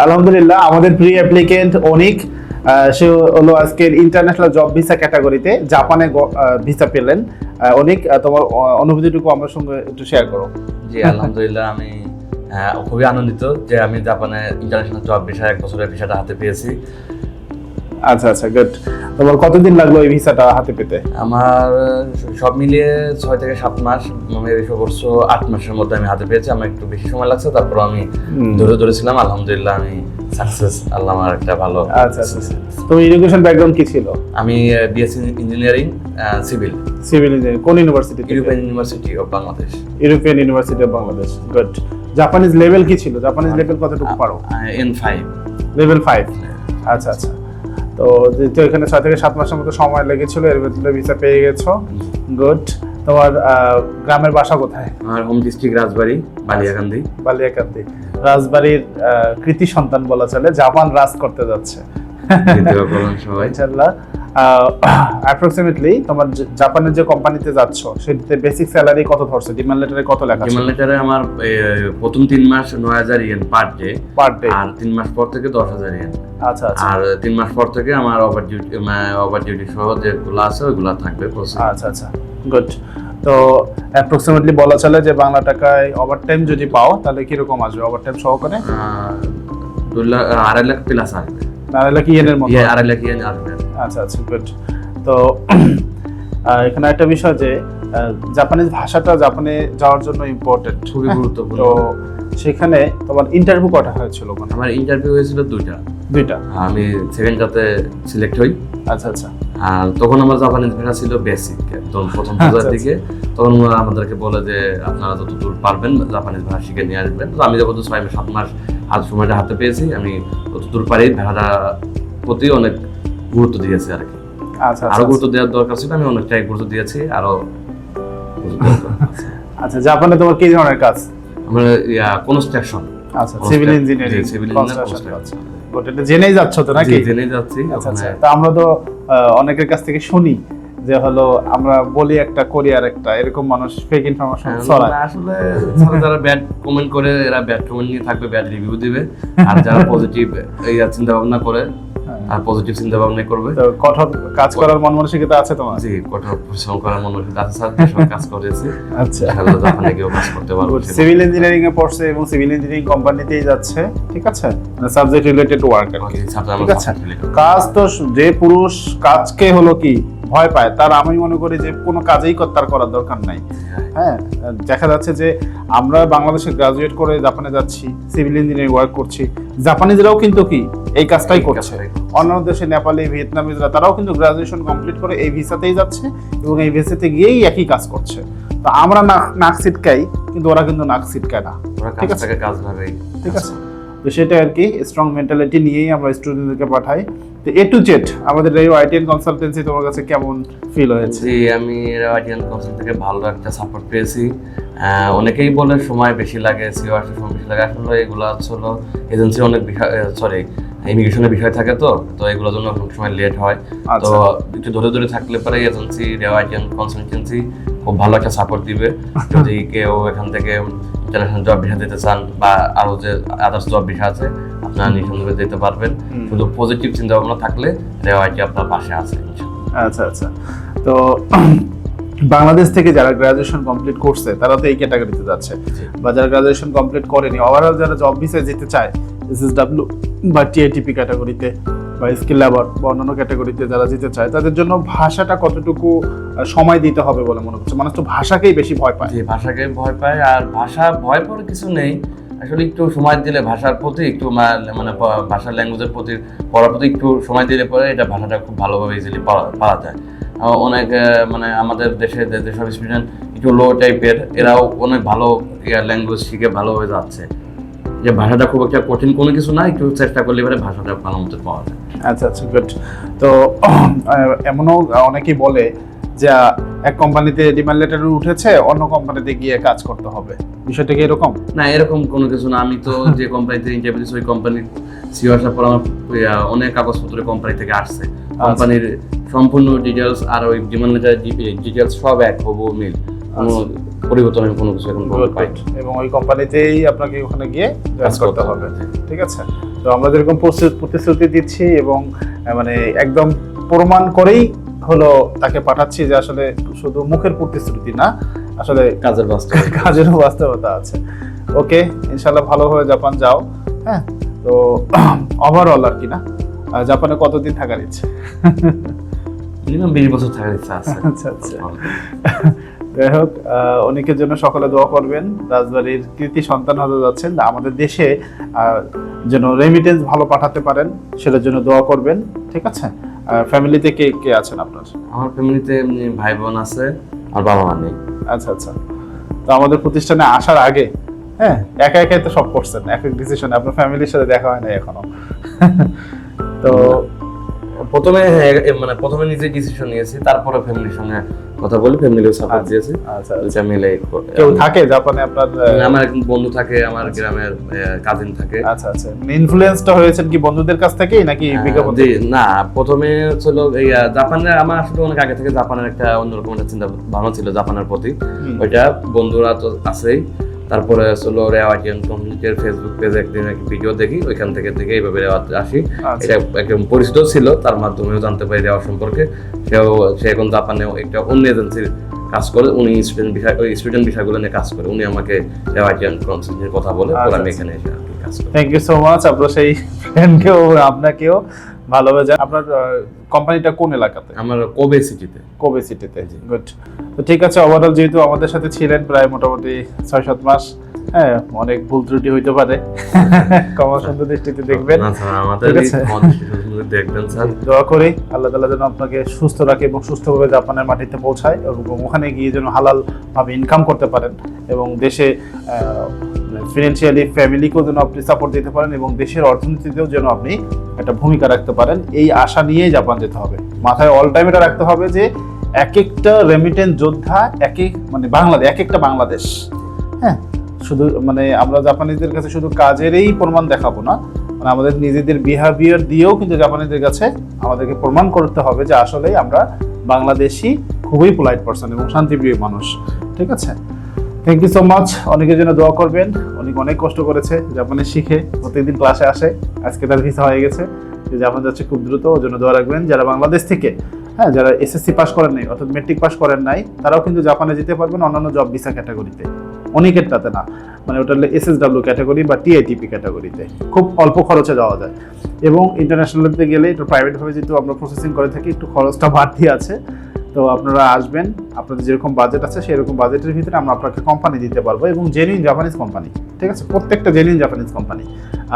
আলহামদুলিল্লাহ আমাদের pre applicant অনিক সে হলো আজকের ইন্টারন্যাশনাল জব ভিসা ক্যাটাগরিতে জাপানে ভিসা পেলেন। অনিক, তোমার অনুভূতিটুকু আমার সঙ্গে একটু শেয়ার করো। জি আলহামদুলিল্লাহ, আমি খুবই আনন্দিত যে আমি জাপানে ইন্টারন্যাশনাল জব ভিসা 1 বছরের ভিসাটা হাতে পেয়েছি। আচ্ছা আচ্ছা, গুড। তোমার কতদিন লাগলো এই ভিসাটা হাতে পেতে? আমার সব মিলিয়ে 6 থেকে 7 মাস, আমি সর্বোচ্চ 8 মাসের মধ্যে আমি হাতে পেয়েছি। আমার একটু বেশি সময় লাগছে, তারপর আমি ধরেছিলাম। আলহামদুলিল্লাহ আমি সাকসেস। আল্লাহ আমার একটা ভালো। আচ্ছা আচ্ছা, তো এডুকেশন ব্যাকগ্রাউন্ড কি ছিল? আমি বিএসসি ইঞ্জিনিয়ারিং সিভিল ইঞ্জিনিয়ারিং। কোন university? European university of Bangladesh. European university of Bangladesh, good. Japanese level কি ছিল? জাপানিজ লেভেল কতটুকু পারো? N5 level 5। আচ্ছা আচ্ছা, তো যেহেতু এখানে 6 থেকে 7 মাসের মতো সময় লেগেছিল, এর ভিতরে ভিসা পেয়ে গেছো, গুড। তোমার গ্রামের বাসা কোথায়? আমার হোম ডিস্ট্রিক্ট রাজবাড়ী, বালিয়াকান্দি। বালিয়াকান্দি, রাজবাড়ির কৃতি সন্তান বলা চলে, জাপান রাজ করতে যাচ্ছে সবাই ইনশাআল্লাহ। অ্যাপ্রক্সিমেটলি তোমার জাপানের যে কোম্পানিতে যাচ্ছ সেটাতে বেসিক স্যালারি কত ধরছে? ডিমান্ড লেটারে কত লেখা আছে? ডিমান্ড লেটারে আমার প্রথম 3 মাস 9000 ইয়েন পার ডে, আর 3 মাস পর থেকে 10000 ইয়েন। আচ্ছা আচ্ছা, আর 3 মাস পর থেকে আমার ওভার ডিউটি সহ যেগুলো আছে ওইগুলো থাকবে। আচ্ছা আচ্ছা, গুড। তো অ্যাপ্রক্সিমেটলি বলা চলে যে বাংলা টাকায় ওভারটাইম যদি পাও তাহলে কিরকম আসবে ওভারটাইম সহকারে? 2.5 লাখ প্লাস আসবে। 2.5 লাখ ইয়েনের মতো? 2.5 লাখ ইয়েন আসবে। আচ্ছা আচ্ছা, গুড। তো এখানে একটা বিষয় যে জাপানিজ ভাষাটা জাপানে যাওয়ার জন্য ইম্পর্টেন্ট, খুবই গুরুত্বপূর্ণ। তো সেখানে তোমার ইন্টারভিউ কটা হয়েছিল? আমার ইন্টারভিউ হয়েছিল দুইটা। আমি সেকেন্ডটাতে সিলেক্ট হই। আচ্ছা আচ্ছা, আর তখন আমার জাপানিজ ভাষা ছিল বেসিক, একদম প্রথম পর্যায়ের দিকে। তখন ওরা আমাদেরকে বলে যে আপনারা যতদূর পারবেন জাপানিজ ভাষা শিখে নিয়ে আসবেন। তো আমি যখন 6-7 মাস সময়টা হাতে পেয়েছি, আমি ততদূর পারি ভাষাটা প্রতি অনেক গুরুত্ব দিয়েছি আর কি। আচ্ছা, আরো গুরুত্ব দেওয়ার দরকার ছিল, আমি অনেকটাই গুরুত্ব দিয়েছি আরো। আচ্ছা, জাপানে তোমার কি ধরনের কাজ? আমার কনস্ট্রাকশন। আচ্ছা, সিভিল ইঞ্জিনিয়ারিং, কনস্ট্রাকশন। এটা জেনেই যাচ্ছ তো নাকি? জেনেই যাচ্ছি। আচ্ছা আচ্ছা, তা আমরা তো অনেকের কাছ থেকে শুনি যে হলো আমরা বলি একটা করি আর একটা, এরকম মানুষ ফেক ইনফরমেশন ছড়ায়। আসলে যারা ব্যাড কমেন্ট করে এরা ব্যাড কমেন্ট নিয়ে থাকবে, ব্যাড রিভিউ দিবে। আর যারা পজিটিভ এই চিন্তা ভাবনা করে আর পজিটিভ চিন্তা ভাবনা করবে। তো কঠোর কাজ করার মন মানসিকতা আছে তোমার? জি, কঠোর পরিশ্রম করার মন মানসিকতা আছে স্যার, দেশে কাজ করেছি। আচ্ছা, তাহলে জাপানে গিয়েও কাজ করতে পারবো। সিভিল ইঞ্জিনিয়ারিং এ পড়ছে এবং সিভিল ইঞ্জিনিয়ারিং কোম্পানিতেই যাচ্ছে, ঠিক আছে? মানে সাবজেক্ট রিলেটেড ওয়ার্ক আর কি, ঠিক আছে? কাজ তো যে পুরুষ কাজকে হলো কি ভয় পায়, তার আমি মনে করি যে কোনো কাজেই তার করার দরকার নাই। হ্যাঁ, দেখা যাচ্ছে যে আমরা বাংলাদেশে গ্রাজুয়েট করে জাপানে যাচ্ছি, সিভিল ইঞ্জিনিয়ারিং ওয়ার্ক করছি, জাপানিজরাও কিন্তু কি এই কাজটাই করছে। অন্যান্য দেশে নেপালি, ভিয়েতনামিজরা তারাও কিন্তু গ্রাজুয়েশন কমপ্লিট করে এই ভিসাতেই যাচ্ছে এবং এই ভিসাতে গিয়েই একই কাজ করছে। তো আমরা নাক সিটকাই, কিন্তু ওরা কিন্তু নাক সিটকায় না, ঠিক আছে? ঠিক আছে, তো সেটা আর কি স্ট্রং মেন্টালিটি নিয়েই আমরা স্টুডেন্টদেরকে পাঠাই। তো এ টু জেড আমাদের এই আইটিএন কনসালটেন্সি তোমার কাছে কেমন ফিল হয়েছে? জি, আমি আইটিএন কনসালটেন্সি থেকে ভালো একটা সাপোর্ট পেয়েছি। অনেকেই বলে সময় বেশি লাগে, সিও আসতে সময় বেশি লাগে। আসলে এগুলো হলো এজেন্সি অনেক বিষয়, ইমিগ্রেশনের বিষয় থাকে, তো এগুলোর জন্য অনেক সময় লেট হয়। তো একটু ধরে থাকলে পরে এজেন্সি আইটিএন কনসালটেন্সি খুব ভালো একটা সাপোর্ট দিবে। যদি কেউ এখান থেকে ইন্টারন্যাশনাল জব ভিসা দিতে চান বা আরো যে আদার্স জব ভিসা আছে, আপনারা নিঃসন্দেহে দিতে পারবেন। শুধু পজিটিভ চিন্তা ভাবনা থাকলে রেওয়াইটি আপনার পাশে আছে। আচ্ছা আচ্ছা, তো বাংলাদেশ থেকে যারা গ্রাজুয়েশন কমপ্লিট করছে তারা তো এই ক্যাটাগরিতে যাচ্ছে, বা যারা গ্রাজুয়েশন কমপ্লিট করেনি ওভারঅল যারা জব ভিসায় যেতে চায় এসএসডব্লিউ বা টিআইটিপি ক্যাটাগরিতে বা স্কিল লেবার বা অন্যান্য ক্যাটাগরিতে যারা যেতে চায়, তাদের জন্য ভাষাটা কতটুকু সময় দিতে হবে বলে মনে করছে? মানুষ তো ভাষাকেই বেশি ভয় পায়। ভাষাকে ভয় পায়, আর ভাষা ভয় পাওয়ার কিছু নেই। আসলে একটু সময় দিলে ভাষার প্রতি একটু মানে ভাষার ল্যাঙ্গুয়েজের প্রতি পড়ার প্রতি একটু সময় দিলে পরে এটা ভাষাটা খুব ভালোভাবে ইজিলি পাওয়া যায়। অনেক মানে আমাদের দেশে যেসব স্টুডেন্ট একটু লো টাইপের, এরাও অনেক ভালো ল্যাঙ্গুয়েজ শিখে ভালোভাবে যাচ্ছে। যে ভাষাটা খুব একটা কঠিন কোনো কিছু না, একটু চেষ্টা করলে এবারে ভাষাটা ভালো মতো পাওয়া যায়। আচ্ছা আচ্ছা, গুড। তো এমনও অনেকেই বলে যে এক কোম্পানিতে ডিমান্ড লেটার উঠেছে, অন্য কোম্পানিতে গিয়ে কাজ করতে হবে, বিষয়টা কি এরকম? না, এরকম কোনো কিছু না। আমি তো যে কোম্পানিতে ইন্টারভিউ দিয়েছি ওই কোম্পানির সিও আসার পর আমার অনেক কাগজপত্র কোম্পানি থেকে আসছে। কোম্পানির সম্পূর্ণ ডিটেলস আর ওই ডিমান্ড লেটার ডিটেলস সব এক হবু মিল, কোনো পরিবর্তন কোনো কিছু এখন পাই। এবং ওই কোম্পানিতেই আপনাকে ওখানে গিয়ে কাজ করতে হবে, ঠিক আছে? তো আমরা যেরকম প্রতিশ্রুতি দিচ্ছি এবং মানে একদম প্রমাণ করেই হলো তাকে পাঠাচ্ছি যে আসলে শুধু মুখের প্রতিশ্রুতি না, আসলে কাজেরও বাস্তবতা আছে। ওকে, ইনশাল্লাহ ভালোভাবে জাপান যাও। হ্যাঁ, তো ওভারঅল আর কি না, জাপানে কতদিন থাকার ইচ্ছে? মিনিমাম 20 বছর থাকার ইচ্ছা আছে। আচ্ছা আচ্ছা, যাই হোক, অনেকের জন্য সকলে দোয়া করবেন। রাজবাড়ির কৃতি সন্তান হতে যাচ্ছেন, আমাদের দেশে যেন রেমিটেন্স ভালো পাঠাতে পারেন সেটার জন্য দোয়া করবেন, ঠিক আছে? ফ্যামিলিতে কে কে আছেন আপনার? আমার ফ্যামিলিতে ভাই বোন আছে, আর বাবা মা নেই। আচ্ছা আচ্ছা, তো আমাদের প্রতিষ্ঠানে আসার আগে হ্যাঁ একা একাই তো সব করছেন, এক এক ডিসিশনে, আপনার ফ্যামিলির সাথে দেখা হয় না এখনো। তো প্রথমে নিজে ডিসিশন নিয়েছি, তারপরে ফ্যামিলির সঙ্গে কথা বলে ফ্যামিলিও সাপোর্ট দিয়েছে। আচ্ছা, দুইটা মিলে কেউ থাকে জাপানে আপনার? আমার এক বন্ধু থাকে, আমার গ্রামের কাজিন থাকে। আচ্ছা আচ্ছা, ইনফ্লুয়েন্সটা হয়েছেন কি বন্ধুদের কাছ থেকেই নাকি বিজ্ঞাপন? না, প্রথমে ছিল এই জাপানের, আমার আসলে অনেক আগে থেকে জাপানের একটা অন্যরকম একটা চিন্তা ভাবনা ছিল জাপানের প্রতি। ওইটা বন্ধুরা তো আছেই, তারপরে ছিল রেওয়াটিয়ান কমিউনিটির ফেসবুক পেজে একদিন একটা ভিডিও দেখি, ওইখান থেকে এইভাবে রেওয়াতে আসি। এটা একদম পরিচিত ছিল, তার মাধ্যমেও জানতে পারি রেওয়া সম্পর্কে। সে এখন জাপানে একটা অন্য এজেন্সির কাজ করে, উনি স্টুডেন্ট বিষয়গুলো নিয়ে কাজ করে। উনি আমাকে রেওয়াটিয়ান কনসালটেন্সির কথা বলে, আমি এখানে এসে কাজ করি। Thank you so much. আপনার সেই ফ্রেন্ডকেও আপনাকেও ভালোবাসা। আপনার কোম্পানিটা কোন এলাকাতে? আমার কোবে সিটিতে। কোবে সিটিতে, গুড। তো ঠিক আছে, ওভারঅল যেহেতু আমাদের সাথে ছিলেন প্রায় মোটামুটি 6-7 মাস, হ্যাঁ অনেক ভুল ত্রুটি হইতে পারে, ক্ষমা সুন্দর দৃষ্টিতে দেখবেন। দেখবেন স্যার, দোয়া করি আল্লাহ তাআলা যেন আপনাকে সুস্থ রাখে এবং সুস্থভাবে জাপানের মাটিতে পৌঁছায় এবং ওখানে গিয়ে যেন হালাল ভাবে ইনকাম করতে পারেন এবং দেশে ফিনান্সিয়ালি ফ্যামিলিকেও যেন আপনি সাপোর্ট দিতে পারেন এবং দেশের অর্থনীতিতেও যেন আপনি একটা ভূমিকা রাখতে পারেন। এই আশা নিয়েই জাপান যেতে হবে। মাথায় অল টাইম এটা রাখতে হবে যে এক একটা রেমিটেন্স যোদ্ধা মানে বাংলাদেশ, এক একটা বাংলাদেশ। হ্যাঁ, শুধু মানে আমরা জাপানিদের কাছে শুধু কাজেরই প্রমাণ দেখাবো না, মানে আমাদের নিজেদের বিহেভিয়ার দিয়েও কিন্তু জাপানিদের কাছে আমাদেরকে প্রমাণ করতে হবে যে আসলেই আমরা বাংলাদেশি খুবই পোলাইট পারসন এবং শান্তিপ্রিয় মানুষ, ঠিক আছে? Thank you so much. অনেকের জন্য দোয়া করবেন, অনেক কষ্ট করেছে জাপানে শিখে, প্রত্যেকদিন ক্লাসে আসে, আজকে তার ভিসা হয়ে গেছে, যে জাপান যাচ্ছে খুব দ্রুত, ওর জন্য দোয়া রাখবেন। যারা বাংলাদেশ থেকে হ্যাঁ যারা এসএসসি পাস করেন নাই অর্থাৎ মেট্রিক পাস করেন নাই, তারাও কিন্তু জাপানে যেতে পারবেন অন্যান্য জব ভিসা ক্যাটাগরিতে, অনেকেরটাতে না, মানে ওটা হলো এসএসডব্লিউ ক্যাটাগরি বা টিআইটিপি ক্যাটাগরিতে খুব অল্প খরচে যাওয়া যায়। এবং ইন্টারন্যাশনালতে গেলে একটু প্রাইভেটভাবে যেহেতু আমরা প্রসেসিং করে থাকি, একটু খরচটা বাড়তি আছে। তো আপনারা আসবেন, আপনাদের যেরকম বাজেট আছে সেরকম বাজেটের ভিতরে আমরা আপনাকে কোম্পানি দিতে পারবো এবং জেনুইন জাপানিজ কোম্পানি, ঠিক আছে? প্রত্যেকটা জেনুইন জাপানিজ কোম্পানি।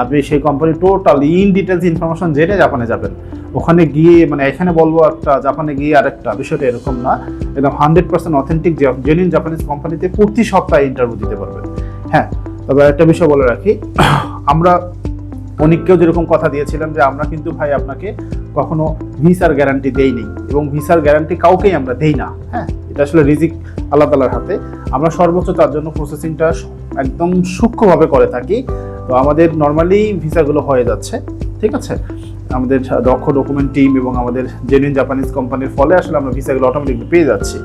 আপনি সেই company total in details information জেনে জাপানে যাবেন। ওখানে গিয়ে মানে এখানে বলবো একটা, জাপানে গিয়ে আরেকটা, বিষয়টা এরকম না। একদম 100% অথেন্টিক জেনুইন জাপানিজ কোম্পানিতে প্রতি সপ্তাহে ইন্টারভিউ দিতে পারবেন। হ্যাঁ, তবে একটা বিষয় বলে রাখি, আমরা অনেককেও যেরকম কথা দিয়েছিলাম যে আমরা কিন্তু ভাই আপনাকে কখনো ভিসার গ্যারান্টি দেইনি এবং ভিসার গ্যারান্টি কাউকেই আমরা দেই না। হ্যাঁ, এটা আসলে রিজিক আল্লাহ তাআলার হাতে। আমরা সর্বোচ্চ তার জন্য প্রসেসিংটা একদম সূক্ষ্মভাবে করে থাকি। তো আমাদের নর্মালি ভিসাগুলো হয়ে যাচ্ছে, ঠিক আছে? আমাদের দক্ষ ডকুমেন্ট টিম এবং আমাদের জেনুইন জাপানিজ কোম্পানির ফলে আসলে আমরা ভিসাগুলো অটোমেটিকলি পেয়ে যাচ্ছি।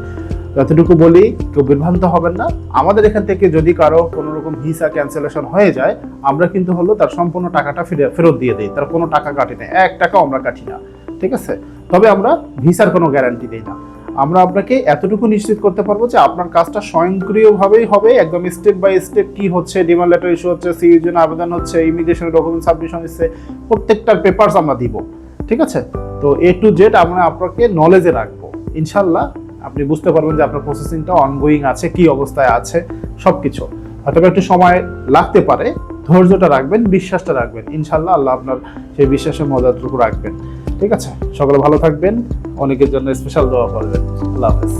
যতটুকু বলি, কেউ বিভ্রান্ত হবেন না। আমাদের এখান থেকে যদি কারো কোনো রকম ভিসা ক্যান্সেলেশন হয়ে যায়, আমরা কিন্তু হলো তার সম্পূর্ণ টাকাটা ফেরত দিয়ে দিই, তার কোনো টাকা কাটি না, 1 টাকাও আমরা কাটি না, ঠিক আছে? তবে আমরা ভিসার কোনো গ্যারান্টি দিই না। আমরা আপনাকে এতটুকু নিশ্চিত করতে পারবো যে আপনার কাজটা স্বয়ংক্রিয়ভাবেই হবে, একদম স্টেপ বাই স্টেপ কি হচ্ছে, ডিমান্ড লেটার ইস্যু হচ্ছে, সিইর জন্য আবেদন হচ্ছে, ইমিগ্রেশনের ডকুমেন্ট সাবমিশন হচ্ছে, প্রত্যেকটার পেপারস আমরা দিব, ঠিক আছে? তো A to Z আমরা আপনাকে নলেজে রাখবো। ইনশাল্লাহ আপনি বুঝতে পারবেন যে আপনার প্রসেসিংটা অনগোয়িং আছে, কি অবস্থায় আছে, সবকিছু। হয়তো একটু সময় লাগতে পারে, ধৈর্যটা রাখবেন, বিশ্বাসটা রাখবেন। ইনশাল্লাহ আল্লাহ আপনার সেই বিশ্বাসের মর্যাদাটুকু রাখবেন, ঠিক আছে? সকলে ভালো থাকবেন, অনেকের জন্য স্পেশাল দোয়া করবেন। আল্লাহ হাফেজ।